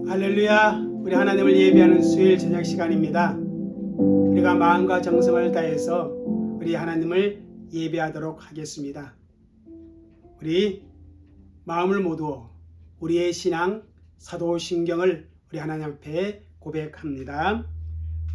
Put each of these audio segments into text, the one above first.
할렐루야. 우리 하나님을 예배하는 수요일 저녁 시간입니다. 우리가 마음과 정성을 다해서 우리 하나님을 예배하도록 하겠습니다. 우리 마음을 모두어 우리의 신앙 사도신경을 우리 하나님 앞에 고백합니다.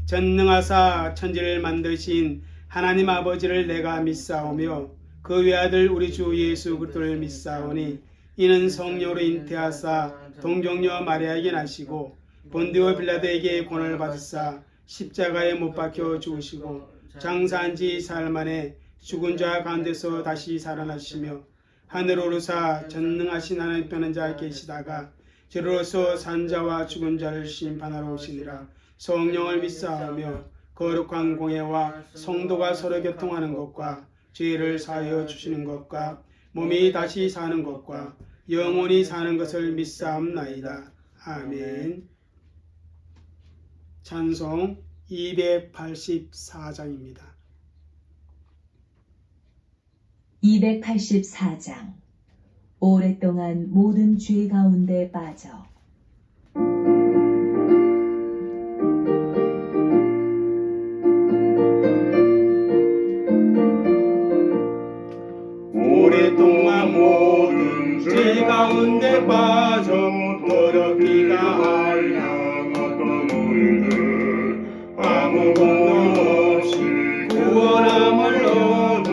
전능하사 천지를 만드신 하나님 아버지를 내가 믿사오며 그 외아들 우리 주 예수 그리스도를 믿사오니 이는 성령으로 잉태하사 동정녀 마리아에게 나시고 본디오 빌라도에게 고난을 받으사 십자가에 못 박혀 죽으시고 장사한 지 사흘 만에 죽은 자 가운데서 다시 살아나시며 하늘로 오르사 전능하신 하나님 편한 자 계시다가 저로서 산 자와 죽은 자를 심판하러 오시니라. 성령을 믿사오며 거룩한 공예와 성도가 서로 교통하는 것과 죄를 사하여 주시는 것과 몸이 다시 사는 것과 영원히 사는 것을 믿사옵나이다. 아멘. 찬송 284장입니다. 284장. 오랫동안 모든 죄 가운데 빠져. 오랫동안 모든 죄 가운데 빠져 더럽기가 한량었던 우리들 아무 공로 없이 구원함을 얻어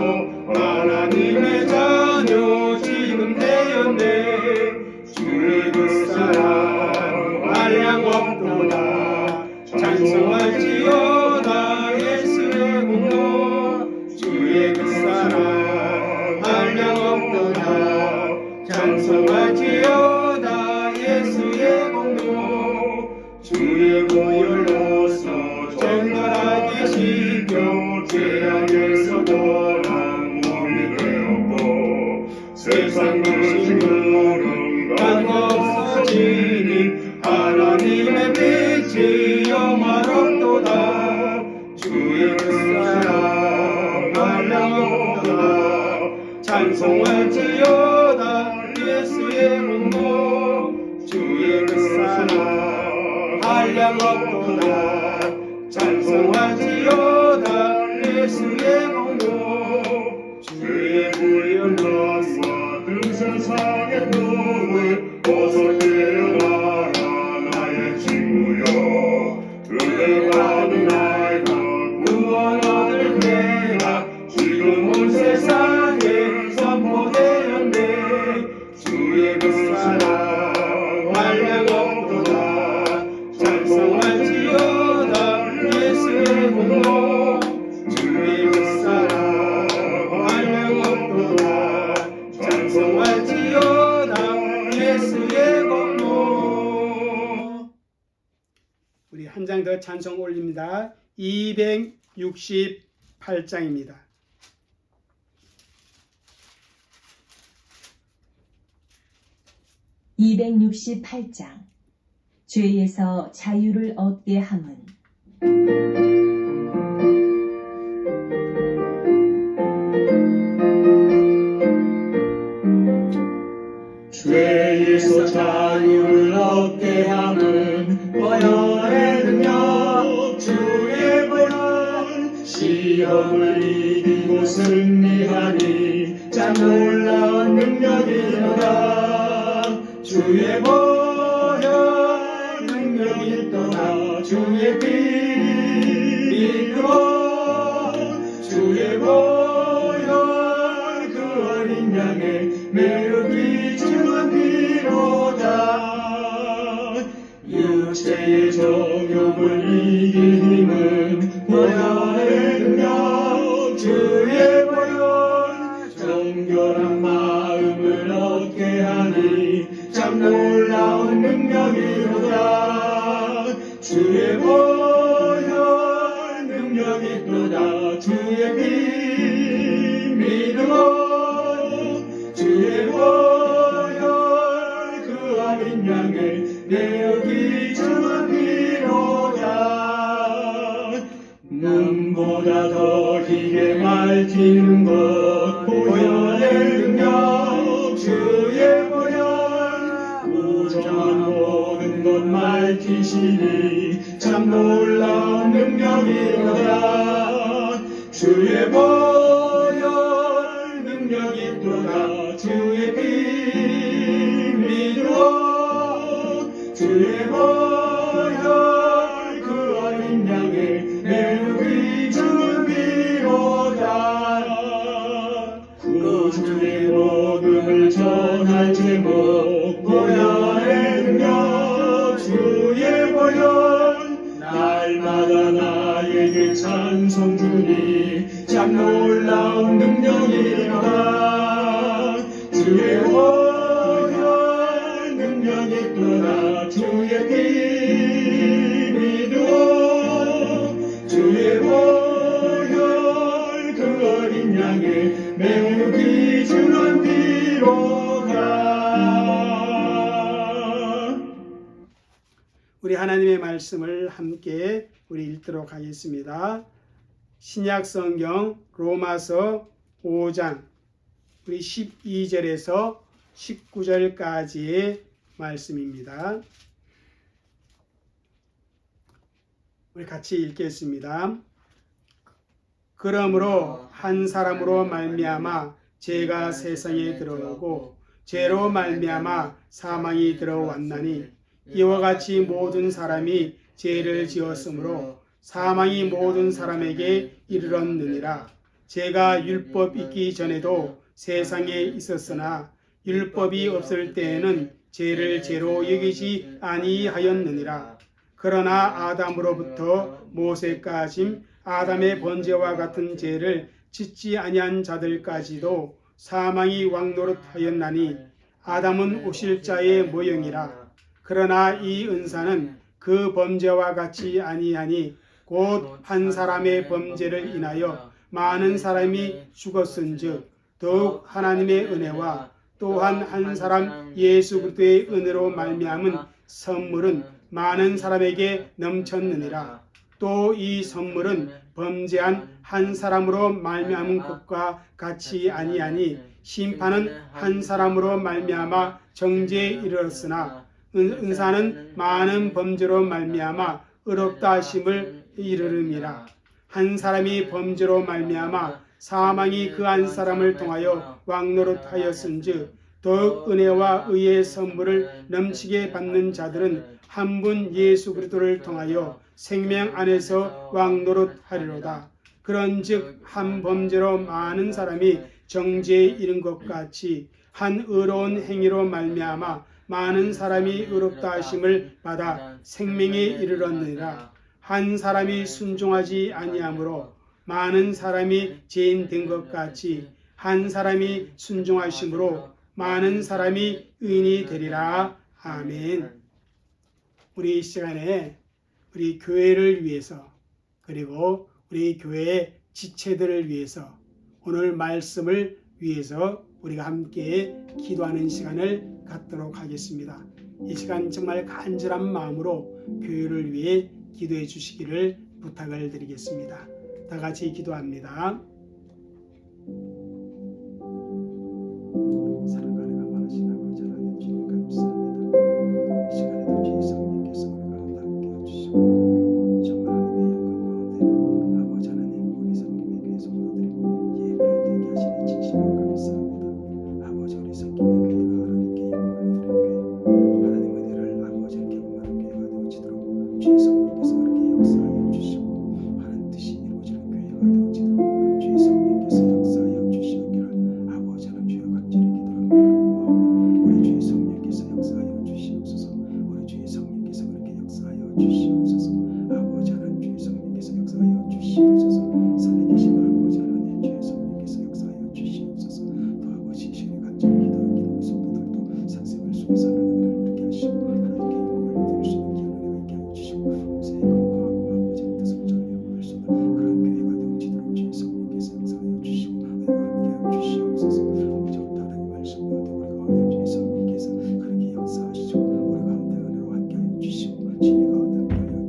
하나님의 자녀 지금 되었네. 주의 그 사랑 한량없도다. 찬송할지어다 예수의 공로. 주의 그 사랑 한량없도다. 찬송할지어다 예수의 공로. 주의 보혈로서 정결하게 씻겨 죄악에서 떠난 몸이 되었고 세상 것이들은 없어지니 하나님의 빛이 영화롭도다. 주의 그 사랑 한량없도다. 찬송할지어다 예수의 공로. 주의 그 사랑 한량없도다. 찬송할지어다 예수의 공로. 주의 보혈로서 그 세상의 눈을 벗어내어라 나의 친구여. 은혜 받은 나이가 구원 얻을 때가 지금 온 세상에 선포되었네. 주의 그 사랑 한량없도다. 찬송할지어다 예수의 공로. 주의 그 사랑 한량없도다. 찬송할지어다 예수의 공로. 우리 한 장 더 찬송 올립니다. 268장입니다. (268장) 죄에서 자유를 얻게 함은. 죄에서 자유를 얻게 함은 보혈의 능력. 주의 보혈 시험을 이기고 승리하니 참 놀라운 능력이로다. 주의 보혈 능력이 있도다. 주의 피 믿어. 주의 보혈 그 어린 양의 매우 귀중한 피로다. 육체의 정욕을 이긴 힘은 보혈의 능력. 주의 보혈 정결한 마음을 얻게 하니 참 놀라운 능력이로다. 주의 보혈 능력이 있도다. 주의 피 믿어. 주의 보혈 그 어린 양의 매우 귀중한 피로다. 눈보다 더 기게 맑히는 것 보혈의 능력. 주의 보혈 무정한 모든 모든 것 밝히시니 참 놀라운 능력이로다. 주의 보혈 능력이 있도다. 주의 피 믿어. 주의 보혈 그 어린 양의 매우 귀중한 피로다. 구주의 복음을 전할 제목 보혈의 능력. 주의 보혈 날마다 나에게 찬송 주니 참 놀라운 능력이로다. 주의 보혈 능력이 있도다. 주의 피 믿어. 주의 보혈 그 어린 양의 매우 귀중한 피로다. 우리 하나님의 말씀을 함께 우리 읽도록 하겠습니다. 신약 성경 로마서 5장 우리 12절에서 19절까지의 말씀입니다. 우리 같이 읽겠습니다. 그러므로 한 사람으로 말미암아 죄가 세상에 들어오고 죄로 말미암아 사망이 들어왔나니 이와 같이 모든 사람이 죄를 지었으므로 사망이 모든 사람에게 이르렀느니라. 죄가 율법 있기 전에도 세상에 있었으나 율법이 없을 때에는 죄를 죄로 여기지 아니하였느니라. 그러나 아담으로부터 모세까지 아담의 번제와 같은 죄를 짓지 아니한 자들까지도 사망이 왕노릇하였나니 아담은 오실 자의 모형이라. 그러나 이 은사는 그 범죄와 같이 아니하니 곧 한 사람의 범죄를 인하여 많은 사람이 죽었은즉 더욱 하나님의 은혜와 또한 한 사람 예수 그리스도의 은혜로 말미암은 선물은 많은 사람에게 넘쳤느니라. 또 이 선물은 범죄한 한 사람으로 말미암은 것과 같이 아니하니 심판은 한 사람으로 말미암아 정죄에 이르렀으나 은사는 많은 범죄로 말미암아 의롭다 하심을 이르름이라. 한 사람이 범죄로 말미암아 사망이 그 한 사람을 통하여 왕노릇하였은즉 더욱 은혜와 의의 선물을 넘치게 받는 자들은 한 분 예수 그리스도를 통하여 생명 안에서 왕노릇하리로다. 그런즉 한 범죄로 많은 사람이 정죄에 이른 것 같이 한 의로운 행위로 말미암아 많은 사람이 의롭다 하심을 받아 생명에 이르렀느니라. 한 사람이 순종하지 아니하므로 많은 사람이 죄인 된 것 같이 한 사람이 순종하심으로 많은 사람이 의인이 되리라. 아멘. 우리 이 시간에 우리 교회를 위해서 그리고 우리 교회의 지체들을 위해서 오늘 말씀을 위해서 우리가 함께 기도하는 시간을 갖도록 하겠습니다. 이 시간 정말 간절한 마음으로 교회를 위해 기도해 주시기를 부탁을 드리겠습니다. 다 같이 기도합니다. 사랑하는 많으신 아버지 하나님 주님 감사합니다. 이 시간에도 주의 성령께서 우리 가운데 함께 해주시고 정말 하나님의 영광 가운데 아버지 하나님 우리 성김의 교회 성도들이 예배를 드리게 하시니 진심으로 감사합니다. 아버지 우리 성김의 교회가 하나님께 영광을 드리는 교회 하나님 은혜를 아버지 이렇게 경험하는 교회가 되어지도록 주의 성령께서 그렇게 역사하여 주시고 하는 뜻이 이루어지는 교회가 되어지도록 주의 성령께서 역사하여 주시옵기를 아버지 하나님 주여 간절히 기도합니다. 우리 주의 성령께서 역사하여 주시옵소서. 우리 주의 성령께서 그렇게 역사하여 주시옵소서. 아버지 하나님 주의 성령께서 역사하여 주시옵소서. 살아계신 아버지 하나님 주의 성령께서 역사하여 주시옵소서. 또 아버지 이 시간에 간절히 기도하는 기도 성도들도 상생활 속에서 하나님을 이렇게 하시고 하나님께 영광을 드릴 수 있는 기회를 있게 하여 주시고 범사에 건강하고 아버지의 뜻을 잘 이루어갈 수 있는 그런 교회가 되어지도록 주의 성령께서 역사하여 주시고 은혜와 함께하여 주시옵소서. 아버지 하나님 말씀 가운데 우리 가운데 주의 성령께서 그렇게 역사하시고 우리 가운데 은혜로 함께하여 주시고 진리 가운데 함께하여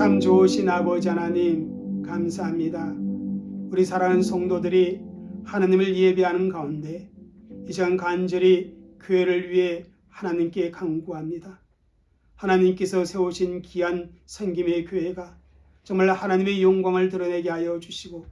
참 좋으신 아버지 하나님 감사합니다. 우리 사랑하는 성도들이 하나님을 예배하는 가운데 이 시간 간절히 교회를 위해 하나님께 간구합니다. 하나님께서 세우신 귀한 생김의 교회가 정말 하나님의 영광을 드러내게 하여 주시고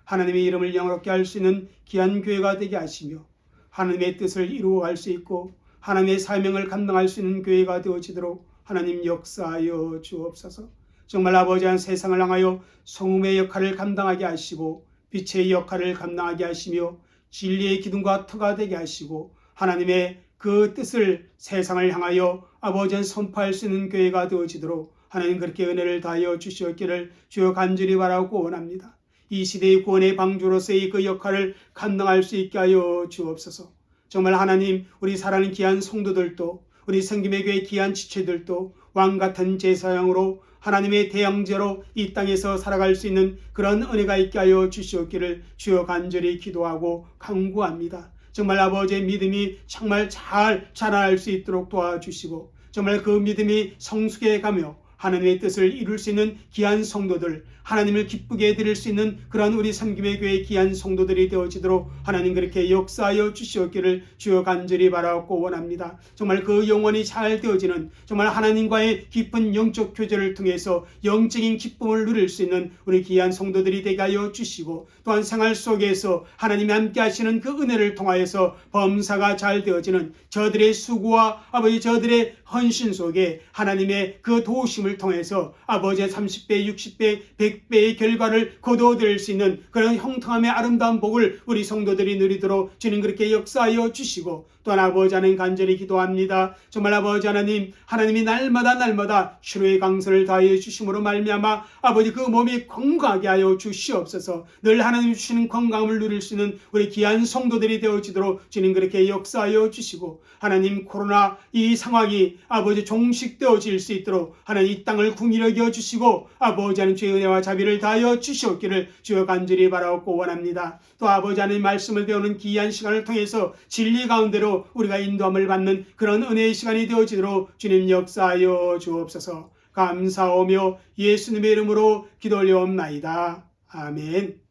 하나님의 이름을 영화롭게 할 수 있는 귀한 교회가 되게 하시며 하나님의 뜻을 이루어갈 수 있고 하나님의 사명을 감당할 수 있는 교회가 되어지도록 하나님 역사하여 주옵소서. 정말 아버지 한 세상을 향하여 성움의 역할을 감당하게 하시고 빛의 역할을 감당하게 하시며 진리의 기둥과 터가 되게 하시고 하나님의 그 뜻을 세상을 향하여 아버지는 선포할 수 있는 교회가 되어지도록 하나님 그렇게 은혜를 다하여 주시었기를 주여 간절히 바라고 원합니다. 이 시대의 구원의 방주로서의 그 역할을 감당할 수 있게 하여 주옵소서. 정말 하나님 우리 사랑하는 귀한 성도들도 우리 생김의 교회 귀한 지체들도 왕같은 제사장으로 하나님의 대형제로 이 땅에서 살아갈 수 있는 그런 은혜가 있게 하여 주시옵기를 주여 간절히 기도하고 간구합니다. 정말 아버지의 믿음이 정말 잘 자라날 수 있도록 도와주시고 정말 그 믿음이 성숙해 가며 하나님의 뜻을 이룰 수 있는 귀한 성도들, 하나님을 기쁘게 해드릴 수 있는 그런 우리 섬김의 교회의 귀한 성도들이 되어지도록 하나님 그렇게 역사하여 주시옵기를 주여 간절히 바라고 원합니다. 정말 그 영혼이 잘 되어지는 정말 하나님과의 깊은 영적 교제를 통해서 영적인 기쁨을 누릴 수 있는 우리 귀한 성도들이 되게 하여 주시고 또한 생활 속에서 하나님이 함께 하시는 그 은혜를 통하여서 범사가 잘 되어지는 저들의 수고와 아버지 저들의 헌신 속에 하나님의 그 도우심을 통해서 아버지의 30배, 60배, 100배의 결과를 거두어들일 수 있는 그런 형통함의 아름다운 복을 우리 성도들이 누리도록 주님 그렇게 역사하여 주시고 또한 아버지 하나님 간절히 기도합니다. 정말 아버지 하나님 하나님이 날마다 치료의 강선을 다하여 주심으로 말미암아 아버지 그 몸이 건강하게 하여 주시옵소서. 늘 하나님 주시는 건강을 누릴 수 있는 우리 귀한 성도들이 되어지도록 주님 그렇게 역사하여 주시고 하나님 코로나 이 상황이 아버지 종식되어질 수 있도록 하나님 이 땅을 궁히 여겨 주시고 아버지 하나님 주의 은혜와 자비를 다하여 주시옵기를 주여 간절히 바라옵고 원합니다. 또 아버지 하나님 말씀을 배우는 귀한 시간을 통해서 진리 가운데로 우리가 인도함을 받는 그런 은혜의 시간이 되어지도록 주님 역사하여 주옵소서. 감사하며 예수님의 이름으로 기도 올려옵나이다. 아멘.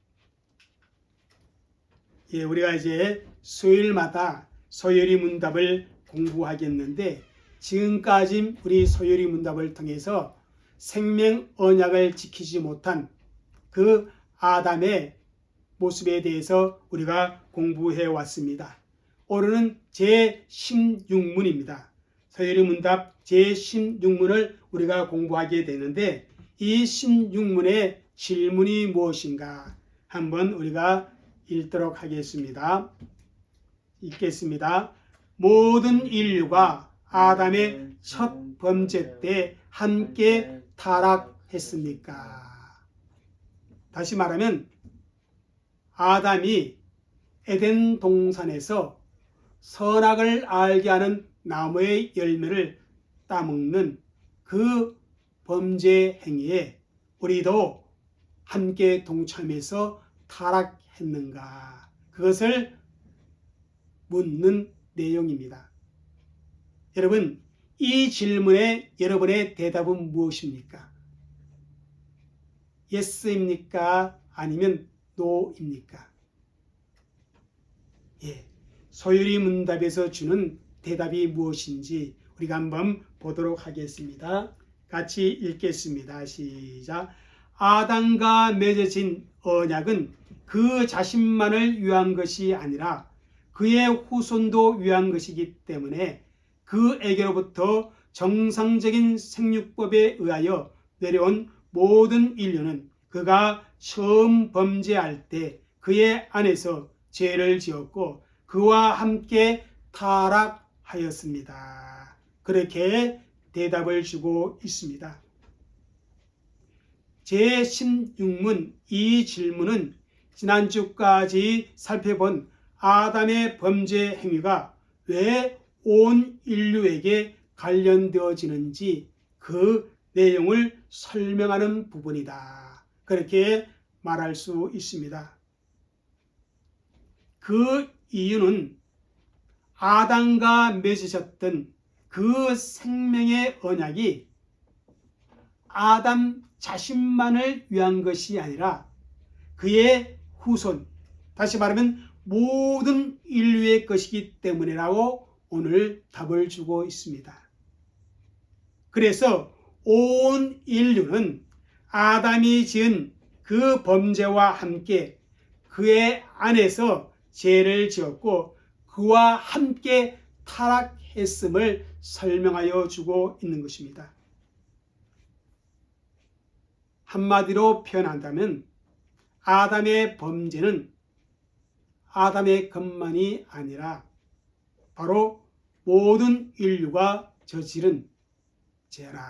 예, 우리가 이제 수요일마다 소요리 문답을 공부하겠는데 지금까지 우리 소요리 문답을 통해서 생명 언약을 지키지 못한 그 아담의 모습에 대해서 우리가 공부해 왔습니다. 오늘은 제16문입니다. 소요리 문답 제16문을 우리가 공부하게 되는데 이 16문의 질문이 무엇인가 한번 우리가 읽도록 하겠습니다. 읽겠습니다. 모든 인류가 아담의 첫 범죄 때 함께 타락했습니까? 다시 말하면 아담이 에덴 동산에서 선악을 알게 하는 나무의 열매를 따먹는 그 범죄 행위에 우리도 함께 동참해서 타락했는가? 그것을 묻는 내용입니다. 여러분, 이 질문에 여러분의 대답은 무엇입니까? 예스입니까? 아니면 노입니까? 예, 소요리 문답에서 주는 대답이 무엇인지 우리가 한번 보도록 하겠습니다. 같이 읽겠습니다. 시작. 아담과 맺어진 언약은 그 자신만을 위한 것이 아니라 그의 후손도 위한 것이기 때문에 그에게로부터 정상적인 생육법에 의하여 내려온 모든 인류는 그가 처음 범죄할 때 그의 안에서 죄를 지었고 그와 함께 타락하였습니다. 그렇게 대답을 주고 있습니다. 제16문 이 질문은 지난주까지 살펴본 아담의 범죄 행위가 왜 온 인류에게 관련되어지는지 그 내용을 설명하는 부분이다. 그렇게 말할 수 있습니다. 그 이유는 아담과 맺으셨던 그 생명의 언약이 아담 자신만을 위한 것이 아니라 그의 후손, 다시 말하면 모든 인류의 것이기 때문이라고 오늘 답을 주고 있습니다. 그래서 온 인류는 아담이 지은 그 범죄와 함께 그의 안에서 죄를 지었고 그와 함께 타락했음을 설명하여 주고 있는 것입니다. 한마디로 표현한다면 아담의 범죄는 아담의 것만이 아니라 바로 모든 인류가 저지른 죄라,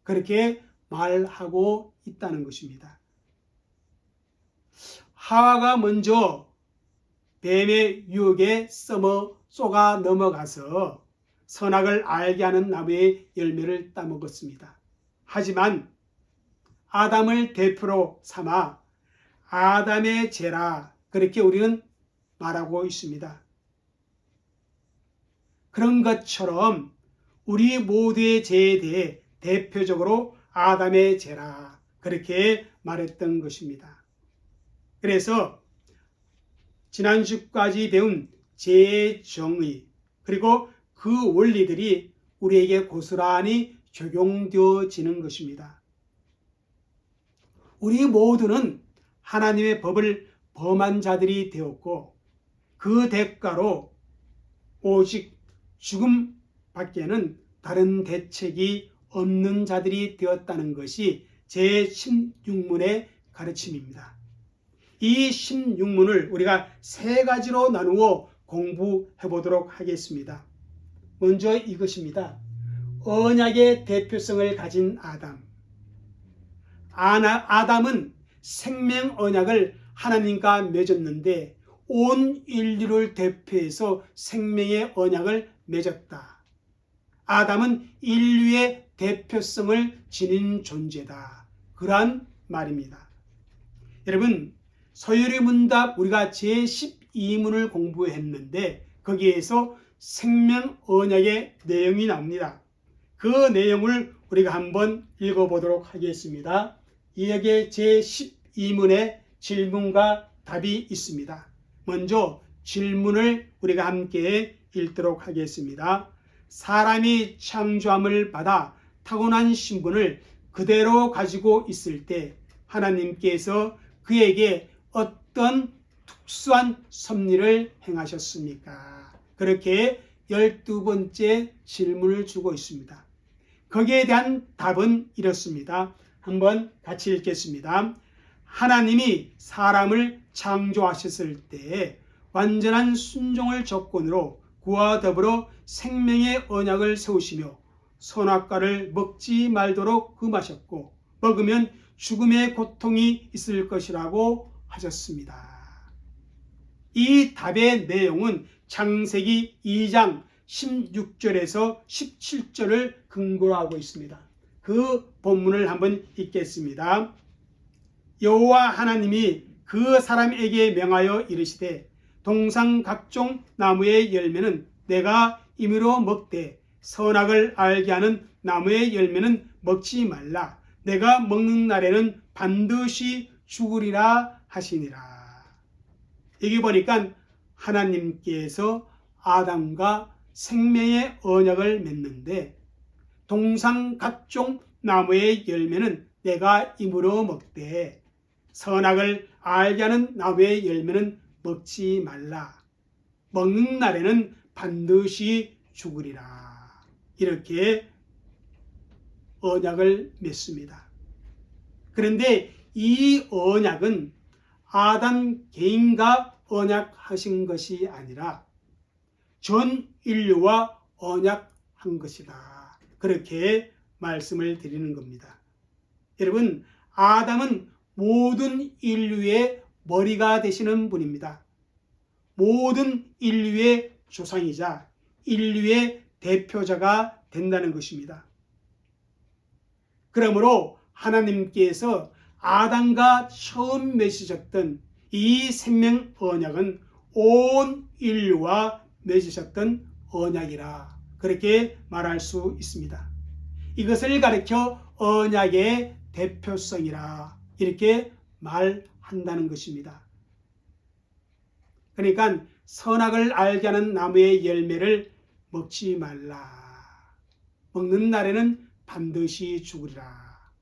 그렇게 말하고 있다는 것입니다. 하와가 먼저 뱀의 유혹에 쏘가 넘어가서 선악을 알게 하는 나무의 열매를 따먹었습니다. 하지만 아담을 대표로 삼아 아담의 죄라, 그렇게 우리는 말하고 있습니다. 그런 것처럼 우리 모두의 죄에 대해 대표적으로 아담의 죄라, 그렇게 말했던 것입니다. 그래서 지난주까지 배운 죄의 정의, 그리고 그 원리들이 우리에게 고스란히 적용되어지는 것입니다. 우리 모두는 하나님의 법을 범한 자들이 되었고 그 대가로 오직 죽음 밖에는 다른 대책이 없는 자들이 되었다는 것이 제16문의 가르침입니다. 이 16문을 우리가 세 가지로 나누어 공부해 보도록 하겠습니다. 먼저 이것입니다. 언약의 대표성을 가진 아담. 아담은 생명 언약을 하나님과 맺었는데 온 인류를 대표해서 생명의 언약을 맺었다. 아담은 인류의 대표성을 지닌 존재다. 그러한 말입니다. 여러분, 서열의 문답 우리가 제12문을 공부했는데 거기에서 생명 언약의 내용이 나옵니다. 그 내용을 우리가 한번 읽어보도록 하겠습니다. 여기에 제12문에 질문과 답이 있습니다. 먼저 질문을 우리가 함께 읽도록 하겠습니다. 사람이 창조함을 받아 타고난 신분을 그대로 가지고 있을 때 하나님께서 그에게 어떤 특수한 섭리를 행하셨습니까? 그렇게 12번째 질문을 주고 있습니다. 거기에 대한 답은 이렇습니다. 한번 같이 읽겠습니다. 하나님이 사람을 창조하셨을 때 완전한 순종을 조건으로 그와 더불어 생명의 언약을 세우시며 선악과를 먹지 말도록 금하셨고 먹으면 죽음의 고통이 있을 것이라고 하셨습니다. 이 답의 내용은 창세기 2장 16절에서 17절을 근거로 하고 있습니다. 그 본문을 한번 읽겠습니다. 여호와 하나님이 그 사람에게 명하여 이르시되 동상 각종 나무의 열매는 내가 임의로 먹되 선악을 알게 하는 나무의 열매는 먹지 말라. 내가 먹는 날에는 반드시 죽으리라 하시니라. 여기 보니까 하나님께서 아담과 생명의 언약을 맺는데 동상 각종 나무의 열매는 내가 임의로 먹되 선악을 알게 하는 나무의 열매는 먹지 말라. 먹는 날에는 반드시 죽으리라. 이렇게 언약을 맺습니다. 그런데 이 언약은 아담 개인과 언약하신 것이 아니라 전 인류와 언약한 것이다. 그렇게 말씀을 드리는 겁니다. 여러분, 아담은 모든 인류의 머리가 되시는 분입니다. 모든 인류의 조상이자 인류의 대표자가 된다는 것입니다. 그러므로 하나님께서 아담과 처음 맺으셨던 이 생명 언약은 온 인류와 맺으셨던 언약이라 그렇게 말할 수 있습니다. 이것을 가리켜 언약의 대표성이라 이렇게 말한다는 것입니다. 그러니까 선악을 알게 하는 나무의 열매를 먹지 말라. 먹는 날에는 반드시 죽으리라.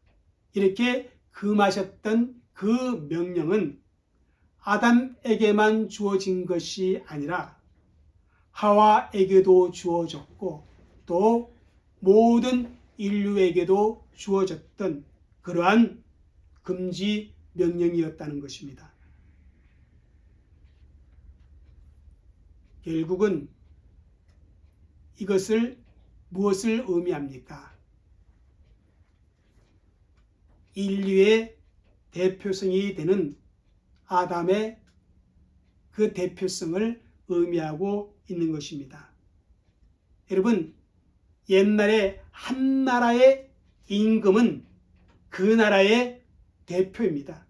이렇게 금하셨던 그 명령은 아담에게만 주어진 것이 아니라 하와에게도 주어졌고 또 모든 인류에게도 주어졌던 그러한 금지 명령이었다는 것입니다. 결국은 이것을 무엇을 의미합니까? 인류의 대표성이 되는 아담의 그 대표성을 의미하고 있는 것입니다. 여러분, 옛날에 한 나라의 임금은 그 나라의 대표입니다.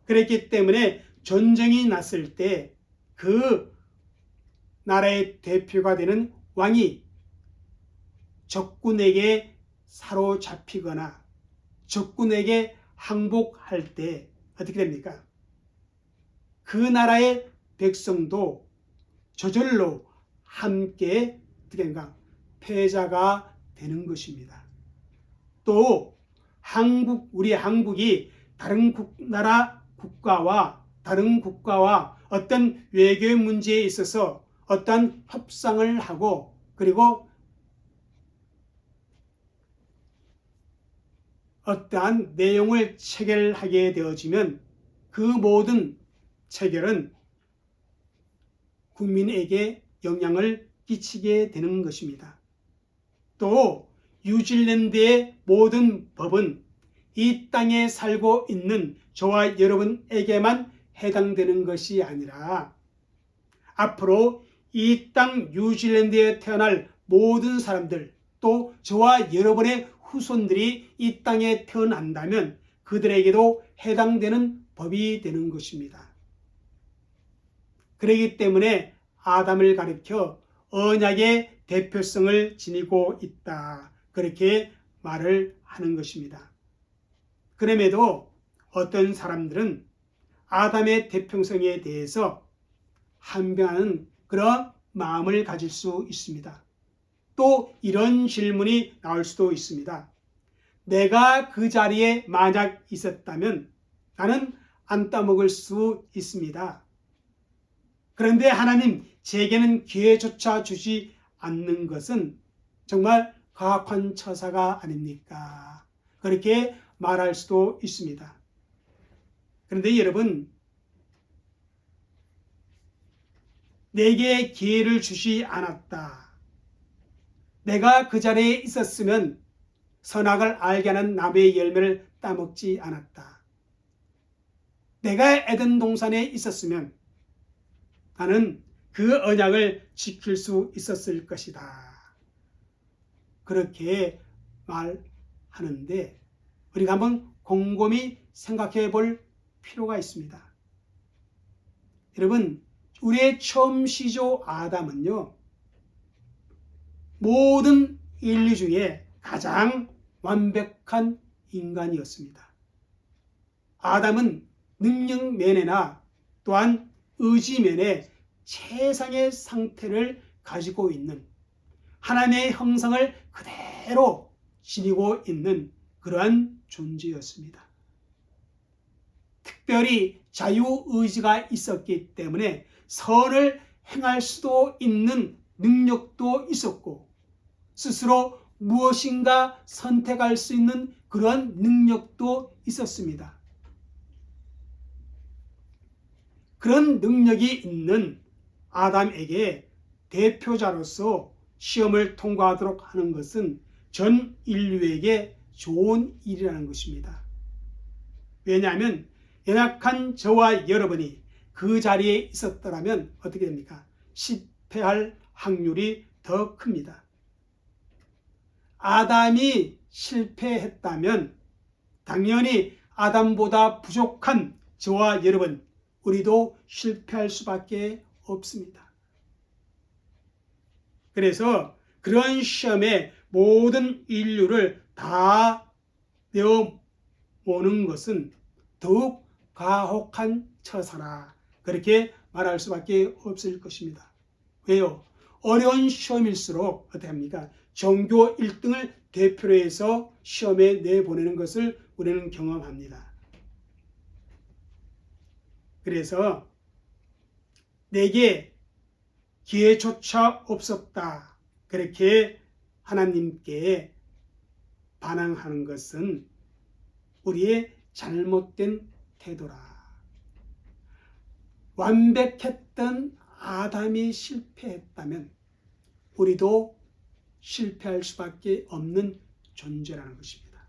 그랬기 때문에 전쟁이 났을 때 그 나라의 대표가 되는 왕이 적군에게 사로잡히거나 적군에게 항복할 때 어떻게 됩니까? 그 나라의 백성도 저절로 함께 어떻게 된가? 패자가 되는 것입니다. 또 우리 한국이 다른 나라 다른 국가와 어떤 외교 문제에 있어서 어떤 협상을 하고 그리고 어떠한 내용을 체결하게 되어지면 그 모든 체결은 국민에게 영향을 끼치게 되는 것입니다. 또 뉴질랜드의 모든 법은 이 땅에 살고 있는 저와 여러분에게만 해당되는 것이 아니라 앞으로 이 땅 뉴질랜드에 태어날 모든 사람들 또 저와 여러분의 후손들이 이 땅에 태어난다면 그들에게도 해당되는 법이 되는 것입니다. 그렇기 때문에 아담을 가리켜 언약의 대표성을 지니고 있다. 그렇게 말을 하는 것입니다. 그럼에도 어떤 사람들은 아담의 대표성에 대해서 한변하는 그런 마음을 가질 수 있습니다. 또 이런 질문이 나올 수도 있습니다. 내가 그 자리에 만약 있었다면 나는 안 따먹을 수 있습니다. 그런데 하나님 제게는 기회조차 주지 않는 것은 정말 가혹한 처사가 아닙니까? 그렇게 말할 수도 있습니다. 그런데 여러분, 내게 기회를 주지 않았다. 내가 그 자리에 있었으면 선악을 알게 하는 나무의 열매를 따먹지 않았다. 내가 에덴 동산에 있었으면 나는 그 언약을 지킬 수 있었을 것이다. 그렇게 말하는데 우리가 한번 곰곰이 생각해 볼 필요가 있습니다. 여러분, 우리의 처음 시조 아담은요, 모든 인류 중에 가장 완벽한 인간이었습니다. 아담은 능력면에나 또한 의지면에 최상의 상태를 가지고 있는 하나님의 형상을 그대로 지니고 있는 그러한 존재였습니다. 특별히 자유의지가 있었기 때문에 선을 행할 수도 있는 능력도 있었고 스스로 무엇인가 선택할 수 있는 그런 능력도 있었습니다. 그런 능력이 있는 아담에게 대표자로서 시험을 통과하도록 하는 것은 전 인류에게 좋은 일이라는 것입니다. 왜냐하면 연약한 저와 여러분이 그 자리에 있었더라면 어떻게 됩니까? 실패할 확률이 더 큽니다. 아담이 실패했다면 당연히 아담보다 부족한 저와 여러분, 우리도 실패할 수밖에 없습니다. 그래서 그런 시험에 모든 인류를 다 내어 모는 것은 더욱 가혹한 처사라. 그렇게 말할 수밖에 없을 것입니다. 왜요? 어려운 시험일수록 어떻게 합니까? 전교 1등을 대표로 해서 시험에 내보내는 것을 우리는 경험합니다. 그래서 내게 기회조차 없었다. 그렇게 하나님께 반항하는 것은 우리의 잘못된 태도라. 완벽했던 아담이 실패했다면 우리도 실패할 수밖에 없는 존재라는 것입니다.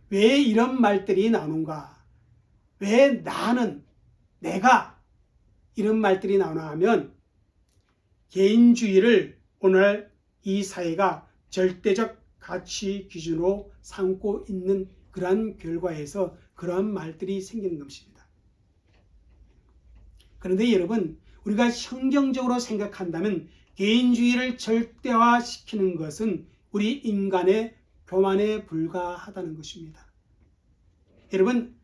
왜 이런 말들이 나오는가? 왜 나는, 내가 이런 말들이 나오나 하면 개인주의를 오늘 이 사회가 절대적 가치 기준으로 삼고 있는 그러한 결과에서 그러한 말들이 생기는 것입니다. 그런데 여러분, 우리가 성경적으로 생각한다면 개인주의를 절대화시키는 것은 우리 인간의 교만에 불과하다는 것입니다. 여러분,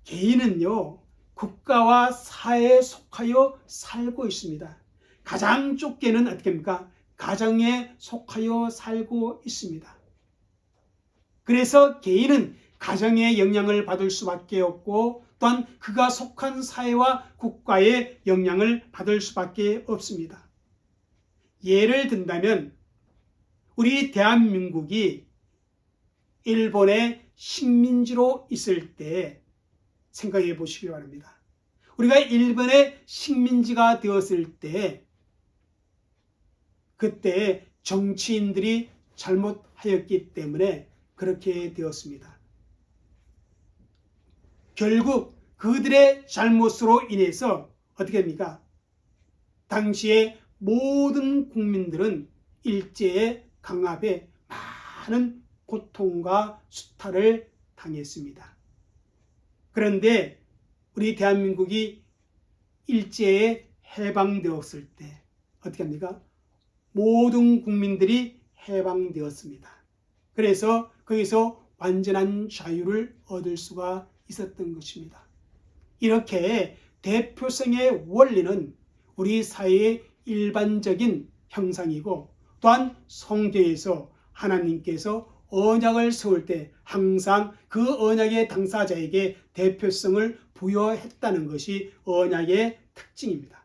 개인은요, 국가와 사회에 속하여 살고 있습니다. 가장 좁게는 어떻게 합니까? 가정에 속하여 살고 있습니다. 그래서 개인은 가정의 영향을 받을 수밖에 없고 또한 그가 속한 사회와 국가의 영향을 받을 수밖에 없습니다. 예를 든다면 우리 대한민국이 일본의 식민지로 있을 때 생각해 보시기 바랍니다. 우리가 일본의 식민지가 되었을 때 그때 정치인들이 잘못하였기 때문에 그렇게 되었습니다. 결국 그들의 잘못으로 인해서 어떻게 됩니까? 당시에 모든 국민들은 일제의 강압에 많은 고통과 수탈을 당했습니다. 그런데 우리 대한민국이 일제에 해방되었을 때 어떻게 합니까? 모든 국민들이 해방되었습니다. 그래서 거기서 완전한 자유를 얻을 수가 있었던 것입니다. 이렇게 대표성의 원리는 우리 사회의 일반적인 형상이고 또한 성경에서 하나님께서 언약을 세울 때 항상 그 언약의 당사자에게 대표성을 부여했다는 것이 언약의 특징입니다.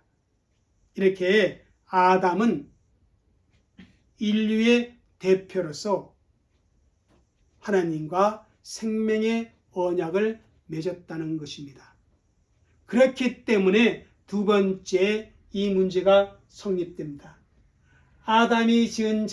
이렇게 아담은 인류의 대표로서 하나님과 생명의 언약을 맺었다는 것입니다. 그렇기 때문에 두 번째 이 문제가 성립됩니다. 아담이 지은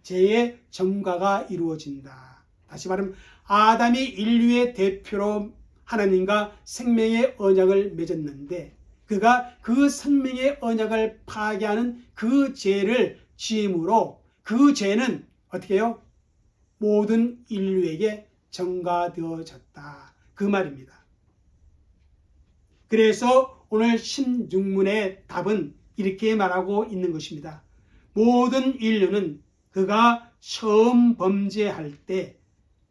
죄의 전가가 이루어진다. 다시 말하면 아담이 인류의 대표로 하나님과 생명의 언약을 맺었는데 그가 그 생명의 언약을 파괴하는 그 죄를 지음으로 그 죄는 어떻게 해요? 모든 인류에게 전가되어졌다. 그 말입니다. 그래서 오늘 16문의 답은 이렇게 말하고 있는 것입니다. 모든 인류는 그가 처음 범죄할 때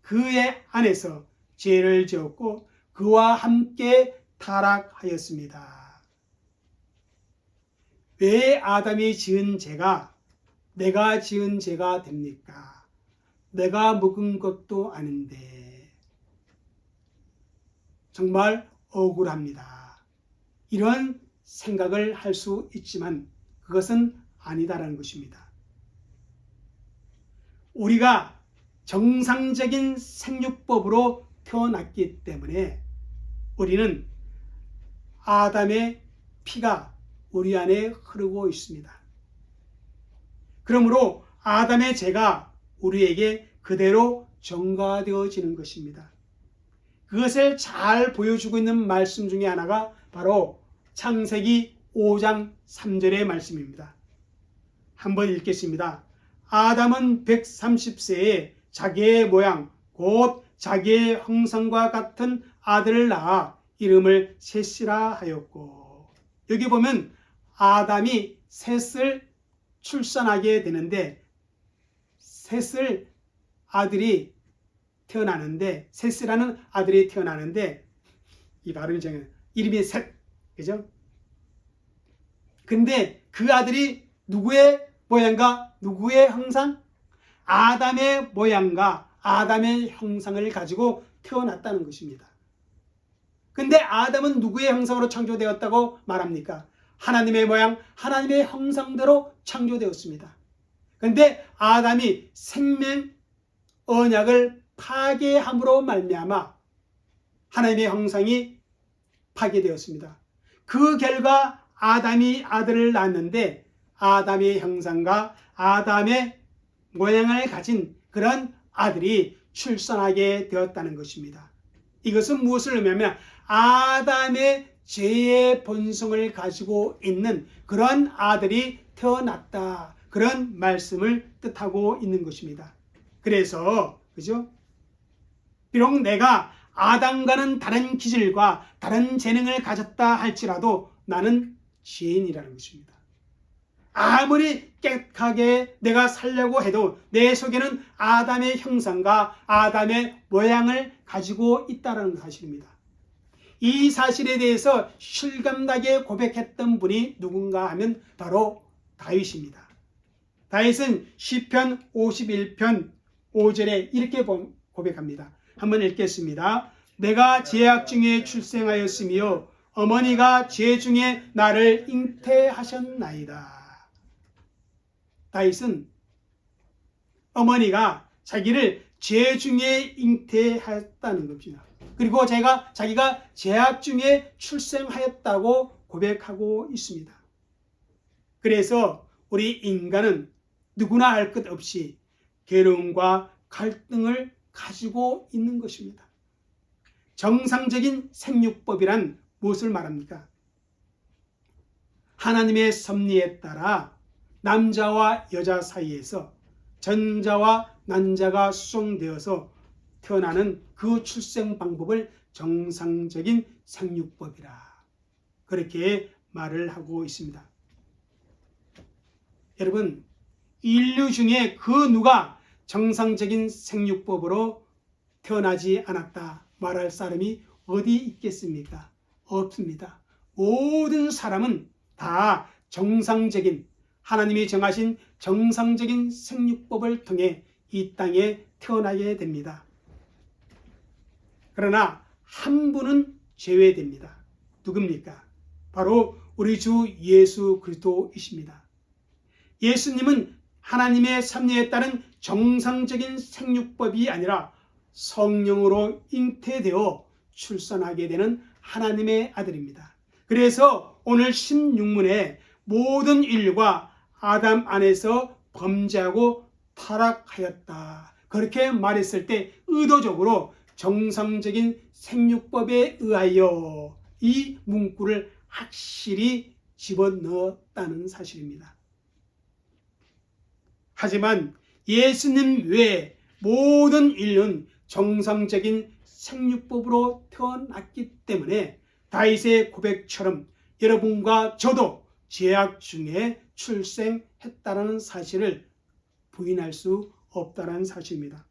그의 안에서 죄를 지었고 그와 함께 타락하였습니다. 왜 아담이 지은 죄가 내가 지은 죄가 됩니까? 내가 묵은 것도 아닌데 정말 억울합니다. 이런 생각을 할 수 있지만 그것은 아니다라는 것입니다. 우리가 정상적인 생육법으로 태어났기 때문에 우리는 아담의 피가 우리 안에 흐르고 있습니다. 그러므로 아담의 죄가 우리에게 그대로 전가되어지는 것입니다. 그것을 잘 보여주고 있는 말씀 중에 하나가 바로 창세기 5장 3절의 말씀입니다. 한번 읽겠습니다. 아담은 130세에 자기의 모양 곧 자기의 형상과 같은 아들을 낳아 이름을 셋이라 하였고, 여기 보면 아담이 셋을 출산하게 되는데 셋을 아들이 태어나는데, 셋이라는 아들이 태어나는데, 이 발음이 정말 이름이 셋, 그죠? 근데 그 아들이 누구의 모양과 누구의 형상? 아담의 모양과 아담의 형상을 가지고 태어났다는 것입니다. 근데 아담은 누구의 형상으로 창조되었다고 말합니까? 하나님의 모양, 하나님의 형상대로 창조되었습니다. 근데 아담이 생명 언약을 파괴함으로 말미암아 하나님의 형상이 파괴되었습니다. 그 결과 아담이 아들을 낳았는데 아담의 형상과 아담의 모양을 가진 그런 아들이 출산하게 되었다는 것입니다. 이것은 무엇을 의미하면 아담의 죄의 본성을 가지고 있는 그런 아들이 태어났다. 그런 말씀을 뜻하고 있는 것입니다. 그래서 그죠? 비록 내가 아담과는 다른 기질과 다른 재능을 가졌다 할지라도 나는 죄인이라는 것입니다. 아무리 깨끗하게 내가 살려고 해도 내 속에는 아담의 형상과 아담의 모양을 가지고 있다는 사실입니다. 이 사실에 대해서 실감나게 고백했던 분이 누군가 하면 바로 다윗입니다. 다윗은 시편 51편 5절에 이렇게 고백합니다. 한번 읽겠습니다. 내가 죄악 중에 출생하였으며 어머니가 죄 중에 나를 잉태하셨나이다. 다윗은 어머니가 자기를 죄 중에 잉태했다는 겁니다. 그리고 자기가 죄악 중에 출생하였다고 고백하고 있습니다. 그래서 우리 인간은 누구나 알 것 없이 괴로움과 갈등을 가지고 있는 것입니다. 정상적인 생육법이란 무엇을 말합니까? 하나님의 섭리에 따라 남자와 여자 사이에서 전자와 난자가 수송되어서 태어나는 그 출생 방법을 정상적인 생육법이라 그렇게 말을 하고 있습니다. 여러분, 인류 중에 그 누가 정상적인 생육법으로 태어나지 않았다 말할 사람이 어디 있겠습니까? 없습니다. 모든 사람은 다 정상적인 하나님이 정하신 정상적인 생육법을 통해 이 땅에 태어나게 됩니다. 그러나 한 분은 제외됩니다. 누굽니까? 바로 우리 주 예수 그리스도이십니다. 예수님은 하나님의 섭리에 따른 정상적인 생육법이 아니라 성령으로 잉태되어 출산하게 되는 하나님의 아들입니다. 그래서 오늘 16문에 모든 인류가 아담 안에서 범죄하고 타락하였다. 그렇게 말했을 때 의도적으로 정상적인 생육법에 의하여 이 문구를 확실히 집어넣었다는 사실입니다. 하지만 예수님 외에 모든 인류는 정상적인 생육법으로 태어났기 때문에 다윗의 고백처럼 여러분과 저도 죄악 중에 출생했다는 사실을 부인할 수 없다는 사실입니다.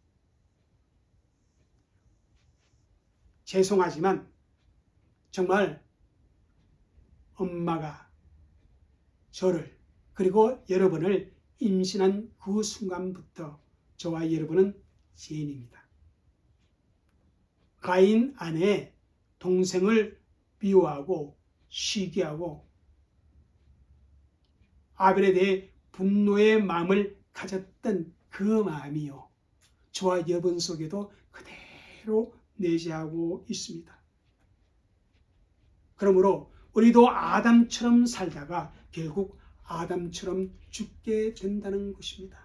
죄송하지만 정말 엄마가 저를 그리고 여러분을 임신한 그 순간부터 저와 여러분은 죄인입니다. 가인 안에 동생을 미워하고 시기하고 아벨에 대해 분노의 마음을 가졌던 그 마음이요, 저와 여러분 속에도 그대로 내재하고 있습니다. 그러므로 우리도 아담처럼 살다가 결국 아담처럼 죽게 된다는 것입니다.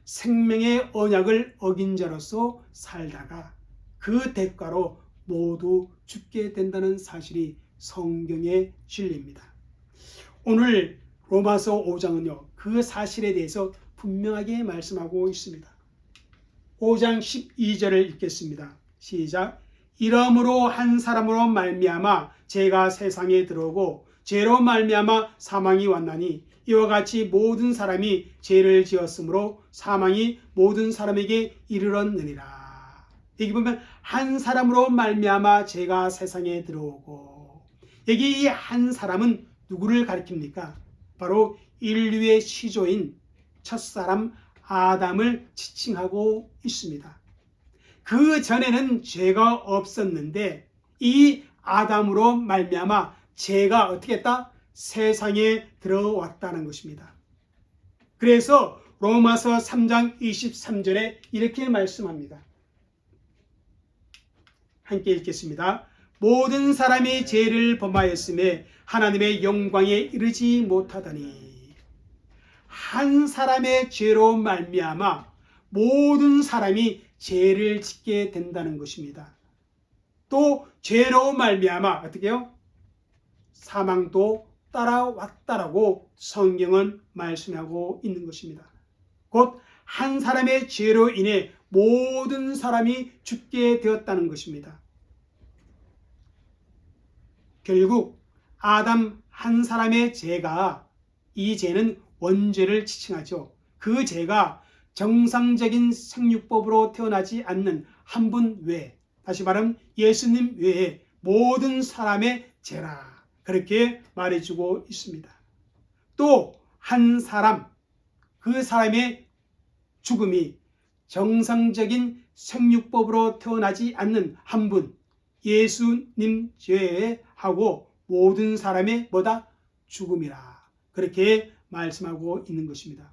생명의 언약을 어긴 자로서 살다가 그 대가로 모두 죽게 된다는 사실이 성경의 진리입니다. 오늘 로마서 5장은요, 그 사실에 대해서 분명하게 말씀하고 있습니다. 5장 12절을 읽겠습니다. 시작. 이러므로 한 사람으로 말미암아 죄가 세상에 들어오고 죄로 말미암아 사망이 왔나니 이와 같이 모든 사람이 죄를 지었으므로 사망이 모든 사람에게 이르렀느니라. 여기 보면 한 사람으로 말미암아 죄가 세상에 들어오고, 여기 이 한 사람은 누구를 가리킵니까? 바로 인류의 시조인 첫사람 아담을 지칭하고 있습니다. 그 전에는 죄가 없었는데 이 아담으로 말미암아 죄가 어떻게 했다? 세상에 들어왔다는 것입니다. 그래서 로마서 3장 23절에 이렇게 말씀합니다. 함께 읽겠습니다. 모든 사람이 죄를 범하였음에 하나님의 영광에 이르지 못하더니, 한 사람의 죄로 말미암아 모든 사람이 죄를 짓게 된다는 것입니다. 또 죄로 말미암아 어떻게 해요? 사망도 따라왔다라고 성경은 말씀하고 있는 것입니다. 곧 한 사람의 죄로 인해 모든 사람이 죽게 되었다는 것입니다. 결국 아담 한 사람의 죄가, 이 죄는 원죄를 지칭하죠. 그 죄가 정상적인 생육법으로 태어나지 않는 한 분 외에, 다시 말하면 예수님 외에 모든 사람의 죄라, 그렇게 말해주고 있습니다. 또 한 사람, 그 사람의 죽음이 정상적인 생육법으로 태어나지 않는 한 분, 예수님 제외하고 모든 사람의 뭐다? 죽음이라, 그렇게 말씀하고 있는 것입니다.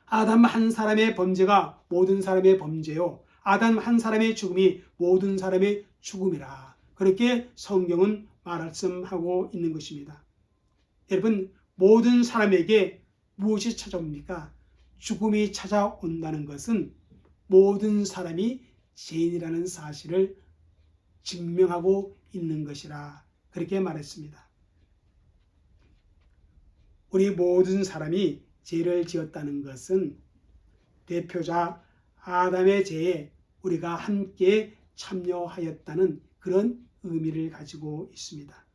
아담 한 사람의 범죄가 모든 사람의 범죄요, 아담 한 사람의 죽음이 모든 사람의 죽음이라, 그렇게 성경은 말씀하고 있는 것입니다. 여러분, 모든 사람에게 무엇이 찾아옵니까? 죽음이 찾아온다는 것은 모든 사람이 죄인이라는 사실을 증명하고 있는 것이라, 그렇게 말했습니다. 우리 모든 사람이 죄를 지었다는 것은 대표자 아담의 죄에 우리가 함께 참여하였다는 그런 의미를 가지고 있습니다.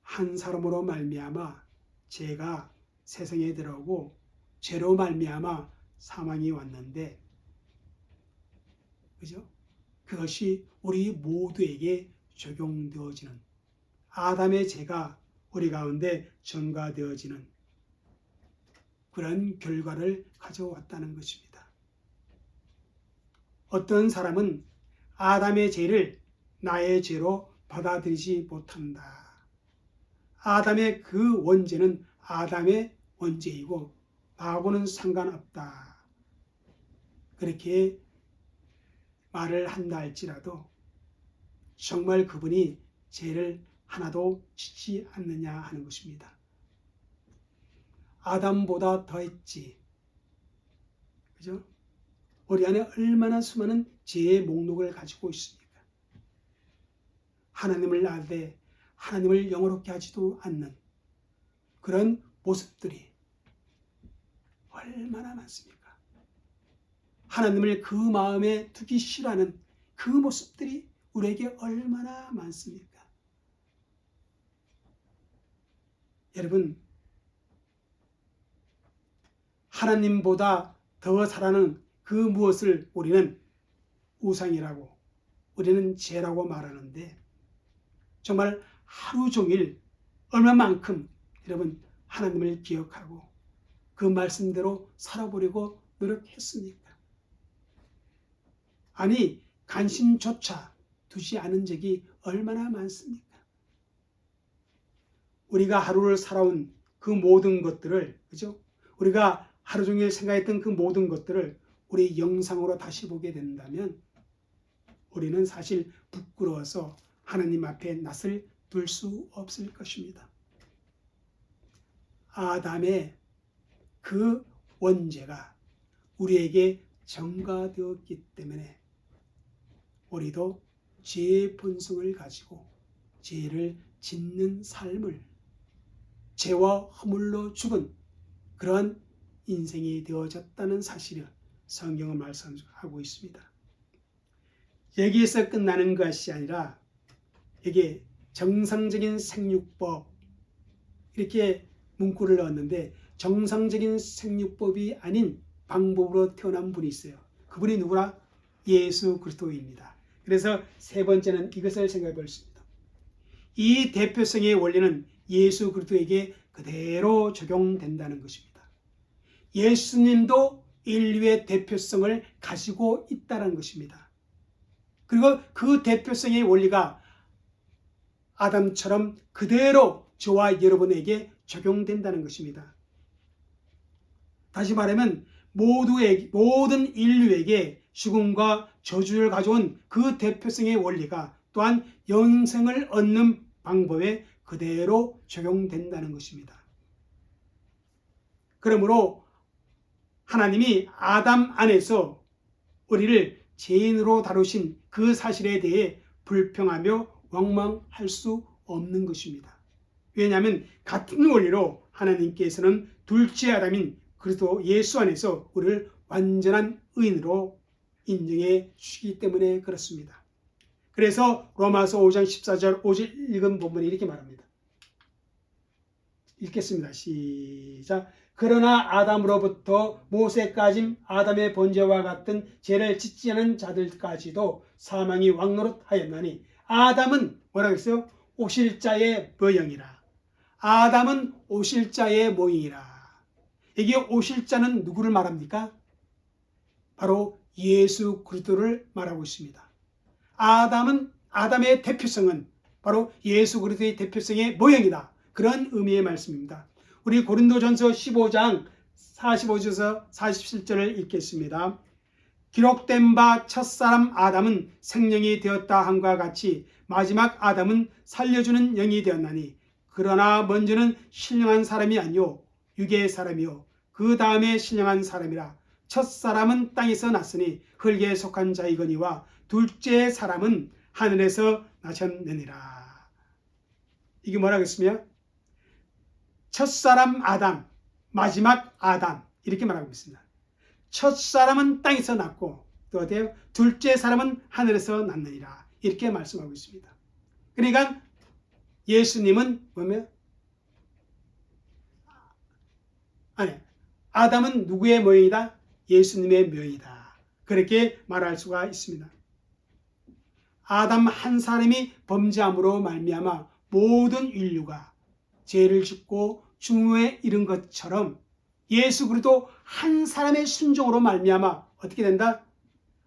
한 사람으로 말미암아 죄가 세상에 들어오고 죄로 말미암아 사망이 왔는데, 그죠? 그것이 우리 모두에게 적용되어지는, 아담의 죄가 우리 가운데 전가되어지는 그런 결과를 가져왔다는 것입니다. 어떤 사람은 아담의 죄를 나의 죄로 받아들이지 못한다. 아담의 그 원죄는 아담의 원죄이고 나하고는 상관없다, 그렇게 말을 한다 할지라도 정말 그분이 죄를 하나도 짓지 않느냐 하는 것입니다. 아담보다 더했지, 그죠? 우리 안에 얼마나 수많은 죄의 목록을 가지고 있습니까? 하나님을 알되 하나님을 영화롭게 하지도 않는 그런 모습들이 얼마나 많습니까? 하나님을 그 마음에 두기 싫어하는 그 모습들이 우리에게 얼마나 많습니까? 여러분, 하나님보다 더 사랑하는 그 무엇을 우리는 우상이라고, 우리는 죄라고 말하는데, 정말 하루 종일 얼마만큼 여러분 하나님을 기억하고 그 말씀대로 살아보려고 노력했습니까? 아니, 관심조차 두지 않은 적이 얼마나 많습니까? 우리가 하루를 살아온 그 모든 것들을, 그죠? 우리가 하루 종일 생각했던 그 모든 것들을 우리 영상으로 다시 보게 된다면 우리는 사실 부끄러워서 하나님 앞에 낯을 둘 수 없을 것입니다. 아담의 그 원죄가 우리에게 전가되었기 때문에 우리도 죄의 본성을 가지고 죄를 짓는 삶을, 죄와 허물로 죽은 그러한 인생이 되어졌다는 사실을 성경은 말씀하고 있습니다. 여기에서 끝나는 것이 아니라 이게 정상적인 생육법 이렇게 문구를 넣었는데 정상적인 생육법이 아닌 방법으로 태어난 분이 있어요. 그분이 누구나 예수 그리스도입니다. 그래서 세 번째는 이것을 생각해 볼 수 있습니다. 이 대표성의 원리는 예수 그리스도에게 그대로 적용된다는 것입니다. 예수님도 인류의 대표성을 가지고 있다는 것입니다. 그리고 그 대표성의 원리가 아담처럼 그대로 저와 여러분에게 적용된다는 것입니다. 다시 말하면 모든 인류에게 죽음과 저주를 가져온 그 대표성의 원리가 또한 영생을 얻는 방법에 그대로 적용된다는 것입니다. 그러므로 하나님이 아담 안에서 우리를 죄인으로 다루신 그 사실에 대해 불평하며 원망할 수 없는 것입니다. 왜냐하면 같은 원리로 하나님께서는 둘째 아담인 그리스도 예수 안에서 우리를 완전한 의인으로 인정해 주시기 때문에 그렇습니다. 그래서 로마서 5장 14절 5절 읽은 본문이 이렇게 말합니다. 읽겠습니다. 시작. 그러나 아담으로부터 모세까지 아담의 번제와 같은 죄를 짓지 않은 자들까지도 사망이 왕노릇하였나니 아담은 뭐라고 했어요? 오실 자의 모형이라. 아담은 오실 자의 모형이라. 이게 오실 자는 누구를 말합니까? 바로 예수 그리스도를 말하고 있습니다. 아담의 대표성은 바로 예수 그리스도의 대표성의 모형이다. 그런 의미의 말씀입니다. 우리 고린도전서 15장 45절에서 47절을 읽겠습니다. 기록된 바 첫사람 아담은 생명이 되었다 함과 같이 마지막 아담은 살려주는 영이 되었나니 그러나 먼저는 신령한 사람이 아니요 육의 사람이요 그 다음에 신령한 사람이라. 첫사람은 땅에서 났으니 흙에 속한 자이거니와 둘째 사람은 하늘에서 나셨느니라. 이게 뭐라고 했으며 첫사람 아담, 마지막 아담 이렇게 말하고 있습니다. 첫사람은 땅에서 났고 또 어때요? 둘째 사람은 하늘에서 났느니라 이렇게 말씀하고 있습니다. 그러니까 예수님은 뭐며? 아담은 누구의 모형이다? 예수님의 모형이다. 그렇게 말할 수가 있습니다. 아담 한 사람이 범죄함으로 말미암아 모든 인류가 죄를 짓고 중후에 이른 것처럼 예수 그리스도 한 사람의 순종으로 말미암아 어떻게 된다?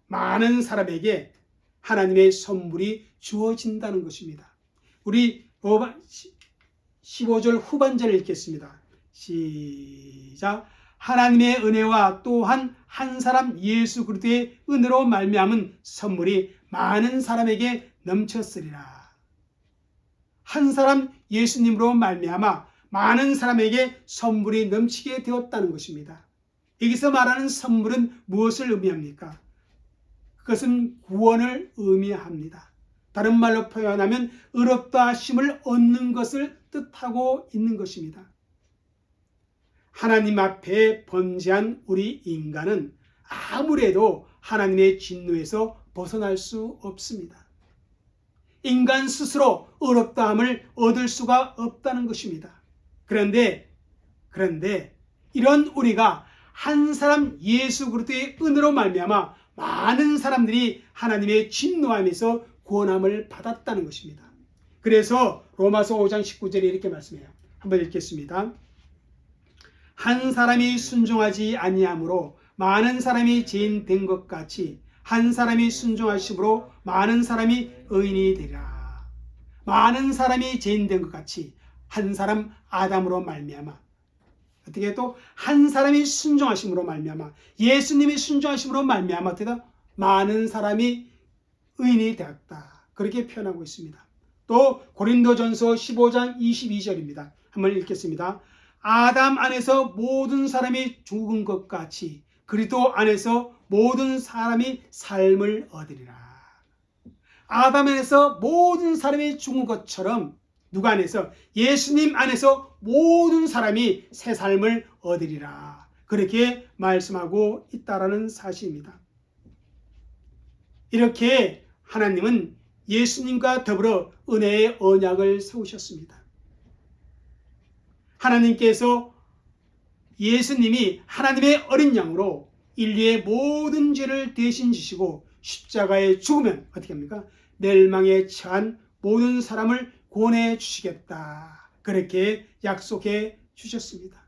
많은 사람에게 하나님의 선물이 주어진다는 것입니다. 우리 15절 후반절을 읽겠습니다. 시작. 하나님의 은혜와 또한 한 사람 예수 그리스도의 은혜로 말미암은 선물이 많은 사람에게 넘쳤으리라. 한 사람 예수님으로 말미암아 많은 사람에게 선물이 넘치게 되었다는 것입니다. 여기서 말하는 선물은 무엇을 의미합니까? 그것은 구원을 의미합니다. 다른 말로 표현하면 의롭다 하심을 얻는 것을 뜻하고 있는 것입니다. 하나님 앞에 범죄한 우리 인간은 아무래도 하나님의 진노에서 벗어날 수 없습니다. 인간 스스로 의롭다함을 얻을 수가 없다는 것입니다. 그런데 이런 우리가 한 사람 예수 그리스도의 은혜로 말미암아 많은 사람들이 하나님의 진노함에서 구원함을 받았다는 것입니다. 그래서 로마서 5장 19절에 이렇게 말씀해요. 한번 읽겠습니다. 한 사람이 순종하지 아니함으로 많은 사람이 죄인 된 것 같이 한 사람이 순종하심으로 많은 사람이 의인이 되리라. 많은 사람이 죄인 된 것 같이 한 사람 아담으로 말미암아 어떻게 또 한 사람이 순종하심으로 말미암아 예수님이 순종하심으로 말미암아 어떻게 많은 사람이 의인이 되었다. 그렇게 표현하고 있습니다. 또 고린도전서 15장 22절입니다. 한번 읽겠습니다. 아담 안에서 모든 사람이 죽은 것 같이 그리스도 안에서 모든 사람이 삶을 얻으리라. 아담 안에서 모든 사람이 죽은 것처럼 누가 안에서? 예수님 안에서 모든 사람이 새 삶을 얻으리라. 그렇게 말씀하고 있다라는 사실입니다. 이렇게 하나님은 예수님과 더불어 은혜의 언약을 세우셨습니다. 하나님께서 예수님이 하나님의 어린 양으로 인류의 모든 죄를 대신 지시고 십자가에 죽으면 어떻게 합니까? 멸망에 처한 모든 사람을 구원해 주시겠다. 그렇게 약속해 주셨습니다.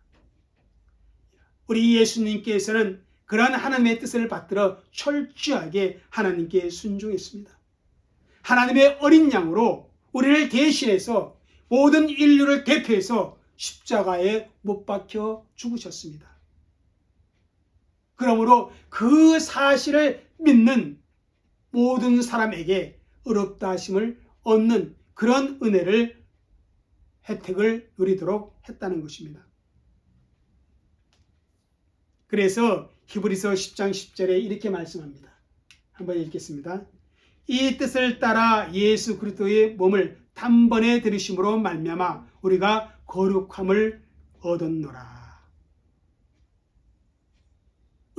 우리 예수님께서는 그러한 하나님의 뜻을 받들어 철저하게 하나님께 순종했습니다. 하나님의 어린 양으로 우리를 대신해서 모든 인류를 대표해서 십자가에 못 박혀 죽으셨습니다. 그러므로 그 사실을 믿는 모든 사람에게 의롭다 하심을 얻는 그런 은혜를 혜택을 누리도록 했다는 것입니다. 그래서 히브리서 10장 10절에 이렇게 말씀합니다. 한번 읽겠습니다. 이 뜻을 따라 예수 그리스도의 몸을 단번에 들으심으로 말미암아 우리가 거룩함을 얻었노라.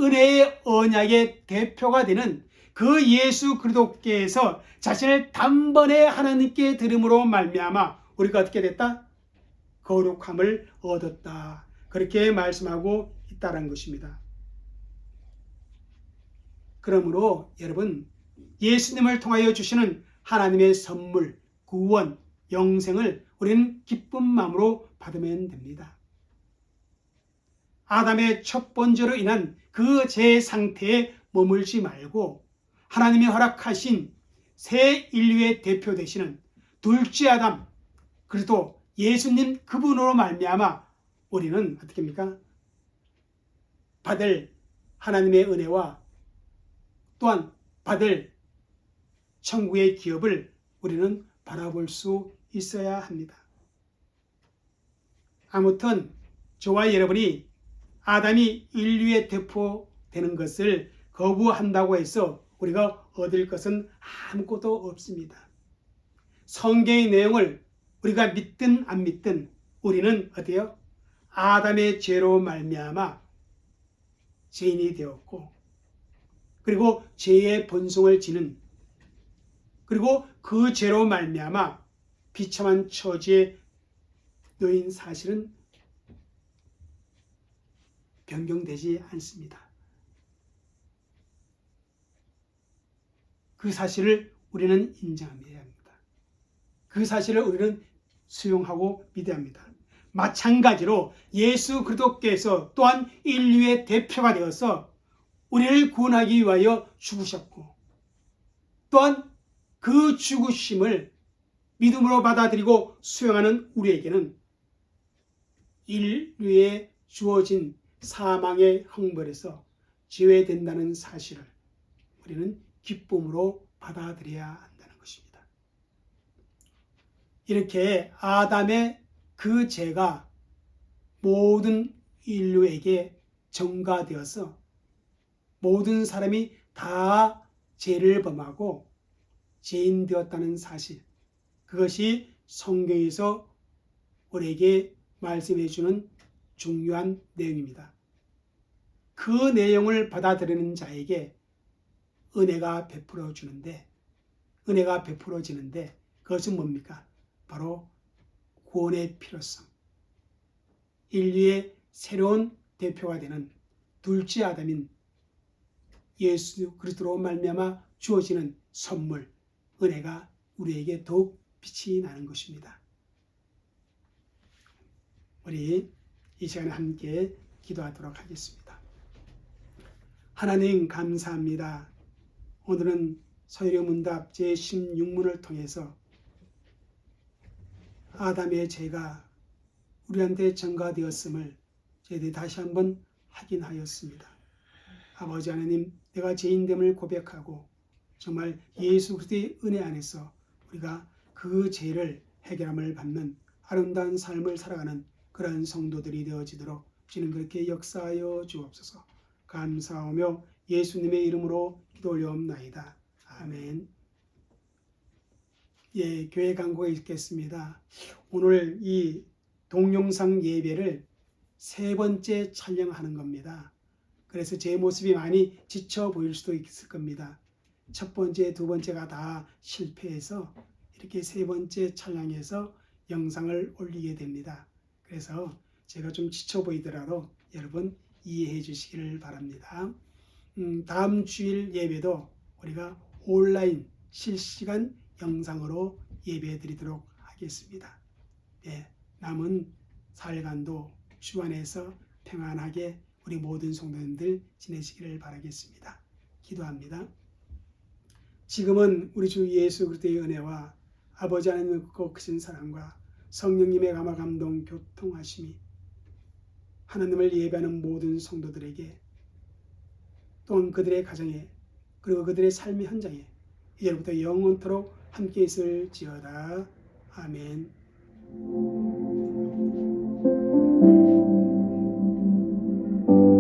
은혜의 언약의 대표가 되는 그 예수 그리스도께서 자신을 단번에 하나님께 들음으로 말미암아 우리가 어떻게 됐다? 거룩함을 얻었다. 그렇게 말씀하고 있다는 것입니다. 그러므로 여러분, 예수님을 통하여 주시는 하나님의 선물, 구원, 영생을 우리는 기쁜 마음으로 받으면 됩니다. 아담의 첫 번째로 인한 그 죄 상태에 머물지 말고 하나님이 허락하신 새 인류의 대표 되시는 둘째 아담, 그리스도 예수님 그분으로 말미암아 우리는 어떻게 합니까? 받을 하나님의 은혜와 또한 받을 천국의 기업을 우리는 바라볼 수 있어야 합니다. 아무튼 저와 여러분이 아담이 인류의 대표되는 것을 거부한다고 해서 우리가 얻을 것은 아무것도 없습니다. 성경의 내용을 우리가 믿든 안 믿든 우리는 어때요? 아담의 죄로 말미암아 죄인이 되었고 그리고 죄의 본성을 지는 그리고 그 죄로 말미암아 비참한 처지에 놓인 사실은 변경되지 않습니다. 그 사실을 우리는 인정해야 합니다. 그 사실을 우리는 수용하고 믿어야 합니다. 마찬가지로 예수 그리스도께서 또한 인류의 대표가 되어서 우리를 구원하기 위하여 죽으셨고 또한 그 죽으심을 믿음으로 받아들이고 수용하는 우리에게는 인류에 주어진 사망의 형벌에서 제외된다는 사실을 우리는 기쁨으로 받아들여야 한다는 것입니다. 이렇게 아담의 그 죄가 모든 인류에게 전가되어서 모든 사람이 다 죄를 범하고 죄인 되었다는 사실, 그것이 성경에서 우리에게 말씀해 주는 중요한 내용입니다. 그 내용을 받아들이는 자에게 은혜가 베풀어지는데 그것은 뭡니까? 바로 구원의 필요성, 인류의 새로운 대표가 되는 둘째 아담인 예수 그리스도로 말미암아 주어지는 선물, 은혜가 우리에게 더욱 빛이 나는 것입니다. 우리 이 시간에 함께 기도하도록 하겠습니다. 하나님 감사합니다. 오늘은 서유문답 제16문을 통해서 아담의 죄가 우리한테 전가되었음을 저희들이 다시 한번 확인하였습니다. 아버지 하나님, 내가 죄인됨을 고백하고 정말 예수 그리스도의 은혜 안에서 우리가 그 죄를 해결함을 받는 아름다운 삶을 살아가는 그러한 성도들이 되어지도록 주님 그렇게 역사하여 주옵소서. 감사하며 예수님의 이름으로 기도 올려옵나이다. 아멘. 예, 교회 광고가 있겠습니다. 오늘 이 동영상 예배를 세 번째 촬영하는 겁니다. 그래서 제 모습이 많이 지쳐 보일 수도 있을 겁니다. 첫 번째, 두 번째가 다 실패해서 이렇게 세 번째 촬영해서 영상을 올리게 됩니다. 그래서 제가 좀 지쳐 보이더라도 여러분 이해해 주시기를 바랍니다. 다음 주일 예배도 우리가 온라인 실시간 영상으로 예배 드리도록 하겠습니다. 네, 남은 사흘간도 주 안에서 평안하게 우리 모든 성도님들 지내시기를 바라겠습니다. 기도합니다. 지금은 우리 주 예수 그리스도의 은혜와 아버지 하나님의 크고 크신 사랑과 성령님의 감화 감동 교통하심이 하나님을 예배하는 모든 성도들에게 또한 그들의 가정에 그리고 그들의 삶의 현장에 이제부터 영원토록 함께 있을지어다. 아멘.